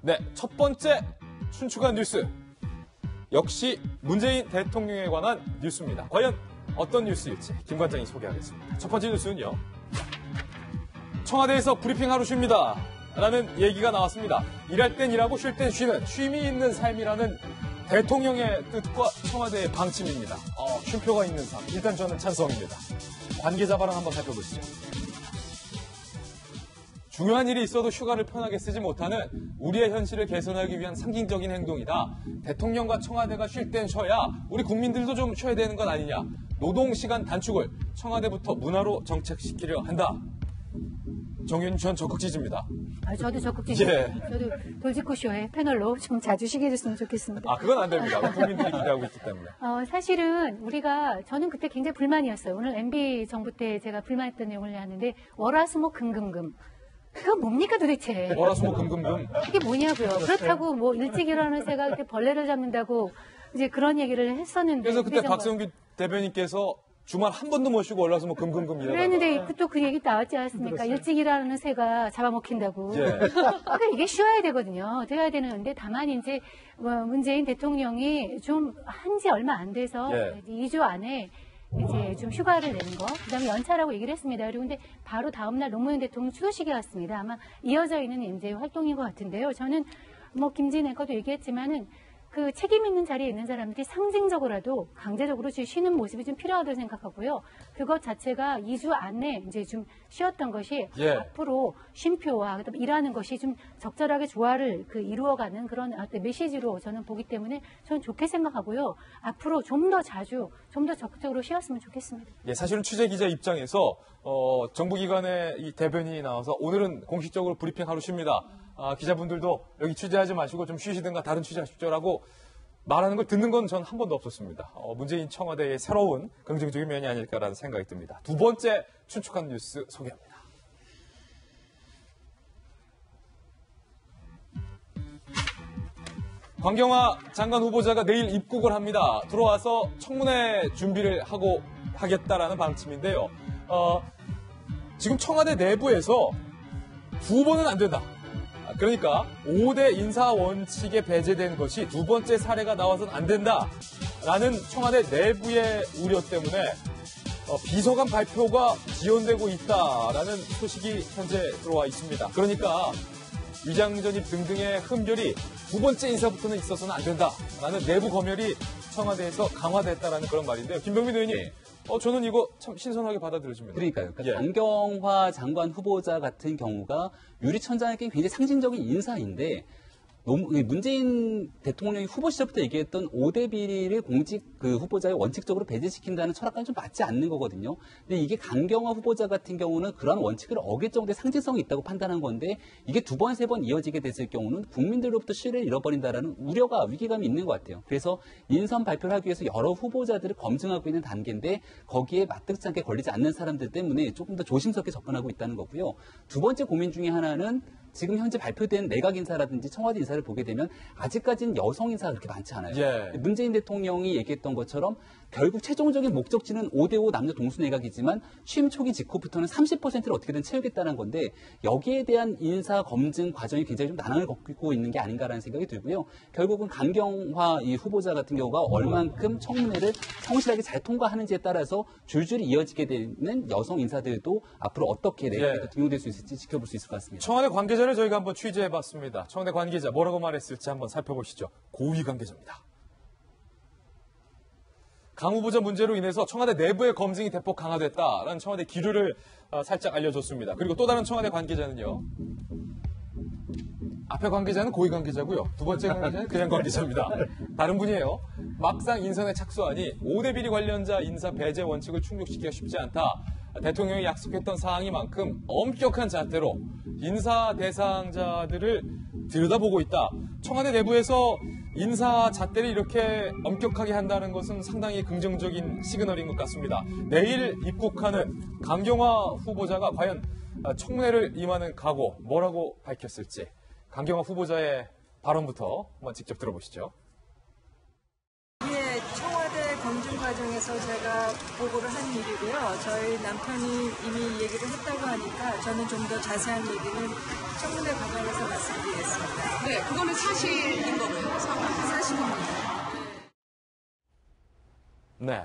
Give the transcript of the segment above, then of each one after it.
네, 첫 번째 춘추관 뉴스. 역시 문재인 대통령에 관한 뉴스입니다. 과연 어떤 뉴스일지 김 관장이 소개하겠습니다. 첫 번째 뉴스는요. 청와대에서 브리핑 하루 쉽니다. 라는 얘기가 나왔습니다. 일할 땐 일하고 쉴 땐 쉬는 쉼이 있는 삶이라는 대통령의 뜻과 청와대의 방침입니다. 쉼표가 있는 삶. 일단 저는 찬성입니다. 관계자 발언 한번 살펴보시죠. 중요한 일이 있어도 휴가를 편하게 쓰지 못하는 우리의 현실을 개선하기 위한 상징적인 행동이다. 대통령과 청와대가 쉴 땐 쉬어야 우리 국민들도 좀 쉬어야 되는 것 아니냐. 노동시간 단축을 청와대부터 문화로 정책시키려 한다. 정윤 전 적극 지지입니다. 저도 적극 지지. 예. 저도 돌직구쇼에 패널로 좀 자주 쉬게 해줬으면 좋겠습니다. 그건 안 됩니다. 국민들이 기대하고 있기 때문에. 사실은 저는 그때 굉장히 불만이었어요. 오늘 MB 정부 때 제가 불만했던 내용을 하는데 월화수목 금금금. 그건 뭡니까 도대체? 월화수목 금금금. 그게 뭐냐고요. 그렇다고 뭐 일찍 일어나는 새가 이렇게 벌레를 잡는다고 이제 그런 얘기를 했었는데. 그래서 그때 박성규 대변인께서 주말 한 번도 못 쉬고 월화수목 금금금 일하다가. 그랬는데 또 그 얘기 나왔지 않습니까? 일찍 일하는 새가 잡아먹힌다고. 예. 그러니까 이게 쉬어야 되거든요. 돼야 되는데 다만 이제 문재인 대통령이 좀 한지 얼마 안 돼서 2주 안에 이제 좀 휴가를 내는 거, 그다음에 연차라고 얘기를 했습니다. 그리고 근데 바로 다음날 노무현 대통령 추도식이 왔습니다. 아마 이어져 있는 이제 활동인 것 같은데요. 저는 뭐 김진애 거도 얘기했지만은 그 책임 있는 자리에 있는 사람들이 상징적으로라도 강제적으로 쉬는 모습이 좀 필요하다고 생각하고요. 그것 자체가 2주 안에 이제 좀 쉬었던 것이 앞으로 쉼표와 그다음에 일하는 것이 좀 적절하게 조화를 이루어가는 그런 어떤 메시지로 저는 보기 때문에 저는 좋게 생각하고요. 앞으로 좀 더 자주, 좀 더 적극적으로 쉬었으면 좋겠습니다. 예, 사실은 취재 기자 입장에서 정부기관의 이 대변인이 나와서 오늘은 공식적으로 브리핑 하루 쉽니다. 기자분들도 여기 취재하지 마시고 좀 쉬시든가 다른 취재하십시오라고 말하는 걸 듣는 건 전 한 번도 없었습니다. 문재인 청와대의 새로운 긍정적인 면이 아닐까라는 생각이 듭니다. 두 번째 춘추관 뉴스 소개합니다. 강경화 장관 후보자가 내일 입국을 합니다. 들어와서 청문회 준비를 하겠다라는 방침인데요. 지금 청와대 내부에서 두 번은 안 된다. 그러니까 5대 인사 원칙에 배제된 것이 두 번째 사례가 나와서는 안 된다라는 청와대 내부의 우려 때문에 비서관 발표가 지연되고 있다라는 소식이 현재 들어와 있습니다. 그러니까 위장전입 등등의 흠결이 두 번째 인사부터는 있어서는 안 된다라는 내부 검열이 청와대에서 강화됐다라는 그런 말인데요. 김병민 의원님. 저는 이거 참 신선하게 받아들여집니다. 그러니까요. 강경화 장관 후보자 같은 경우가 유리천장에게 굉장히 상징적인 인사인데 문재인 대통령이 후보 시절부터 얘기했던 5대 비리를 공직 후보자에 원칙적으로 배제시킨다는 철학과는 좀 맞지 않는 거거든요. 근데 이게 강경화 후보자 같은 경우는 그런 원칙을 어길 정도의 상징성이 있다고 판단한 건데 이게 두 번, 세 번 이어지게 됐을 경우는 국민들로부터 신뢰를 잃어버린다라는 우려가 위기감이 있는 것 같아요. 그래서 인선 발표를 하기 위해서 여러 후보자들을 검증하고 있는 단계인데 거기에 마뜩지 않게 걸리지 않는 사람들 때문에 조금 더 조심스럽게 접근하고 있다는 거고요. 두 번째 고민 중에 하나는 지금 현재 발표된 내각 인사라든지 청와대 인사를 보게 되면 아직까지는 여성 인사가 그렇게 많지 않아요. 문재인 대통령이 얘기했던 것처럼 결국 최종적인 목적지는 5대5 남녀 동수 내각이지만 취임 초기 직후부터는 30%를 어떻게든 채우겠다는 건데 여기에 대한 인사 검증 과정이 굉장히 좀 난항을 겪고 있는 게 아닌가라는 생각이 들고요. 결국은 강경화 이 후보자 같은 경우가 얼만큼 청문회를 성실하게 잘 통과하는지에 따라서 줄줄이 이어지게 되는 여성 인사들도 앞으로 어떻게 내각에 등용될 수 있을지 지켜볼 수 있을 것 같습니다. 청와대 관계자를 저희가 한번 취재해봤습니다. 청와대 관계자 뭐라고 말했을지 한번 살펴보시죠. 고위 관계자입니다. 강 후보자 문제로 인해서 청와대 내부의 검증이 대폭 강화됐다라는 청와대 기류를 살짝 알려줬습니다. 그리고 또 다른 청와대 관계자는요. 앞에 관계자는 고위 관계자고요. 두 번째 관계자는 그냥 관계자입니다. 다른 분이에요. 막상 인선에 착수하니 5대 비리 관련자 인사 배제 원칙을 충족시키기가 쉽지 않다. 대통령이 약속했던 사항이만큼 엄격한 잣대로 인사 대상자들을 들여다보고 있다. 청와대 내부에서 인사 잣대를 이렇게 엄격하게 한다는 것은 상당히 긍정적인 시그널인 것 같습니다. 내일 입국하는 강경화 후보자가 과연 청문회를 임하는 각오 뭐라고 밝혔을지 강경화 후보자의 발언부터 한번 직접 들어보시죠. 청와대 검증 과정에서 제가 보고를 한 일이고요. 저희 남편이 이미 얘기를 했다고 하니까 저는 좀 더 자세한 얘기는 청문회 과정에서 말씀드리겠습니다. 네, 그거는 사실인 거고요. 사실입니다. 네.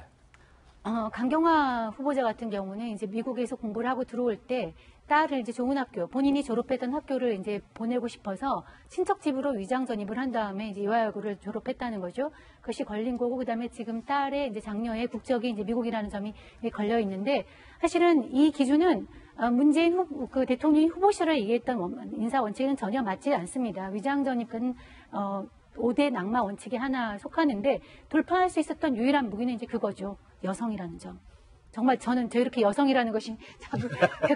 강경화 후보자 같은 경우는 이제 미국에서 공부를 하고 들어올 때 딸을 이제 좋은 학교, 본인이 졸업했던 학교를 이제 보내고 싶어서 친척 집으로 위장 전입을 한 다음에 이제 이화여고를 졸업했다는 거죠. 그것이 걸린 거고, 그다음에 지금 딸의 이제 장녀의 국적이 이제 미국이라는 점이 걸려 있는데, 사실은 이 기준은 문재인 그 대통령이 후보 시절에 얘기했던 인사 원칙은 전혀 맞지 않습니다. 위장 전입은 5대 낙마 원칙에 하나 속하는데, 돌파할 수 있었던 유일한 무기는 이제 그거죠. 여성이라는 점. 정말 저는 이렇게 여성이라는 것이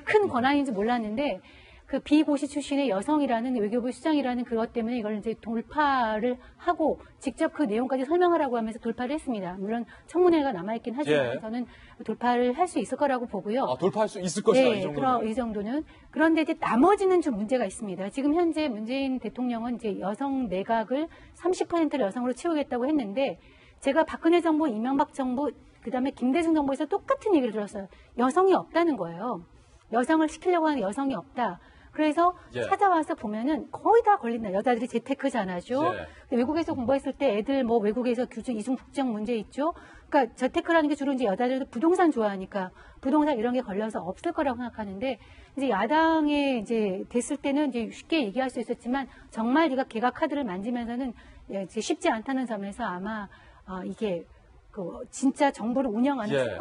큰 권한인지 몰랐는데, 그 비고시 출신의 여성이라는 외교부 수장이라는 그것 때문에 이걸 이제 돌파를 하고 직접 그 내용까지 설명하라고 하면서 돌파를 했습니다. 물론 청문회가 남아있긴 하지만 저는 돌파를 할 수 있을 거라고 보고요. 돌파할 수 있을 것이다. 네, 이 정도는. 그런데 이제 나머지는 좀 문제가 있습니다. 지금 현재 문재인 대통령은 이제 여성 내각을 30%를 여성으로 채우겠다고 했는데, 제가 박근혜 정부, 이명박 정부, 그다음에 김대중 정부에서 똑같은 얘기를 들었어요. 여성이 없다는 거예요. 여성을 시키려고 하는 여성이 없다. 그래서 찾아와서 보면은 거의 다 걸린다. 여자들이 재테크 잘하죠. 외국에서 공부했을 때 애들 뭐 외국에서 이중 국적 문제 있죠. 그러니까 재테크라는 게 주로 이제 여자들도 부동산 좋아하니까 부동산 이런 게 걸려서 없을 거라고 생각하는데, 이제 야당에 이제 됐을 때는 이제 쉽게 얘기할 수 있었지만, 정말 네가 개가 카드를 만지면서는 쉽지 않다는 점에서 아마 이게 진짜 정부를 운영하는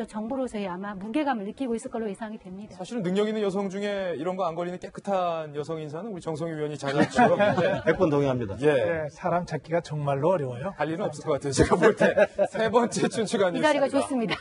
정부로서의 아마 무게감을 느끼고 있을 걸로 예상이 됩니다. 사실은 능력 있는 여성 중에 이런 거 안 걸리는 깨끗한 여성 인사는 우리 정성희 의원이 잘했죠. 100번 동의합니다. 네, 사람 찾기가 정말로 어려워요. 할 일은 없을 것 같아요. 제가 볼 때 세 번째 춘추관 뉴스. 이 자리가 좋습니다.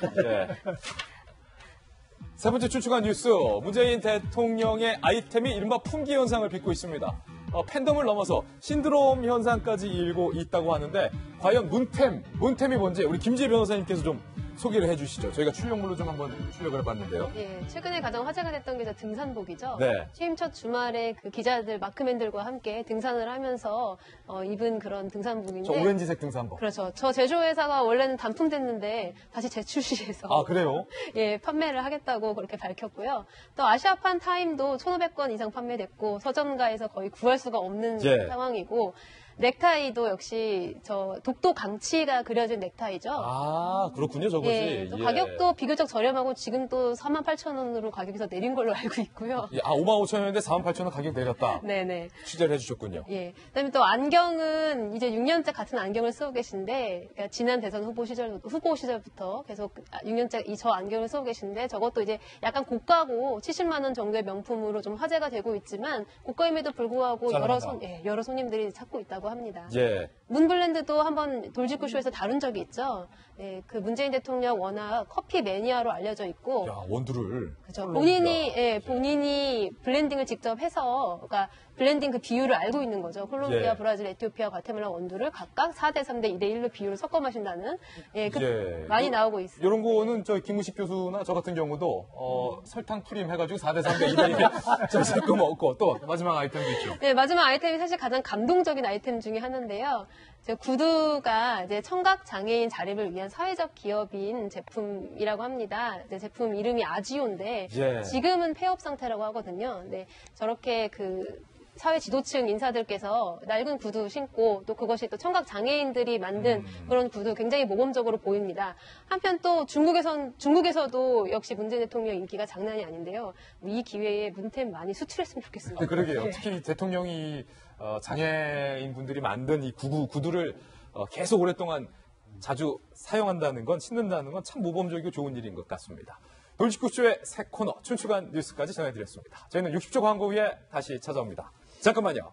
세 번째 춘추관 뉴스. 문재인 대통령의 아이템이 이른바 품귀 현상을 빚고 있습니다. 팬덤을 넘어서 신드롬 현상까지 일고 있다고 하는데, 과연 문템이 뭔지 우리 김지혜 변호사님께서 좀 소개를 해주시죠. 저희가 출력물로 좀 한번 출력을 해봤는데요. 예, 최근에 가장 화제가 됐던 게 등산복이죠. 네. 취임 첫 주말에 그 기자들, 마크맨들과 함께 등산을 하면서 입은 그런 등산복인데. 저 오렌지색 등산복. 그렇죠. 저 제조회사가 원래는 단품됐는데 다시 재출시해서. 아, 그래요? 예, 판매를 하겠다고 그렇게 밝혔고요. 또 아시아판 타임도 1,500건 이상 판매됐고, 서점가에서 거의 구할 수가 없는 상황이고, 넥타이도 역시 독도 강치가 그려진 넥타이죠. 아, 그렇군요, 저것이. 예, 또 가격도 비교적 저렴하고 지금 또 48,000원으로 가격에서 내린 걸로 알고 있고요. 55,000원인데 48,000원 가격 내렸다. 네네. 취재를 해주셨군요. 예. 그다음에 또 안경은 이제 6년째 같은 안경을 쓰고 계신데, 그러니까 지난 대선 후보 시절부터 계속 6년째 저 안경을 쓰고 계신데, 저것도 이제 약간 고가고 70만 원 정도의 명품으로 좀 화제가 되고 있지만, 고가임에도 불구하고 여러 손님들이 찾고 있다고 합니다. 문블렌드도 한번 돌직구쇼에서 다룬 적이 있죠. 예, 그 문재인 대통령 워낙 커피 매니아로 알려져 있고. 원두를. 그렇죠. 본인이 블렌딩을 직접 해서, 그러니까 블렌딩 그 비율을 알고 있는 거죠. 콜롬비아, 브라질, 에티오피아, 과테말라 원두를 각각 4대 3대 2대 1로 비율을 섞어 마신다는 많이 나오고 있습니다. 이런 거는 김무식 교수나 저 같은 경우도 설탕 프림 해가지고 4대 3대 2대 1저 섞어 먹고, 또 마지막 아이템도 있죠. 네, 마지막 아이템이 사실 가장 감동적인 아이템 중에 하나인데요. 구두가 이제 청각 장애인 자립을 위한 사회적 기업인 제품이라고 합니다. 이제 제품 이름이 아지오인데 지금은 폐업 상태라고 하거든요. 네, 저렇게 사회 지도층 인사들께서 낡은 구두 신고, 또 그것이 또 청각 장애인들이 만든 그런 구두, 굉장히 모범적으로 보입니다. 한편 또 중국에서도 역시 문재인 대통령 인기가 장난이 아닌데요. 이 기회에 문템 많이 수출했으면 좋겠습니다. 네, 그러게요. 특히 대통령이 장애인 분들이 만든 이 구두를 계속 오랫동안 자주 사용한다는 건, 신는다는 건 참 모범적이고 좋은 일인 것 같습니다. 돌직구쇼의 새 코너 춘추관 뉴스까지 전해드렸습니다. 저희는 60초 광고 후에 다시 찾아옵니다. 잠깐만요.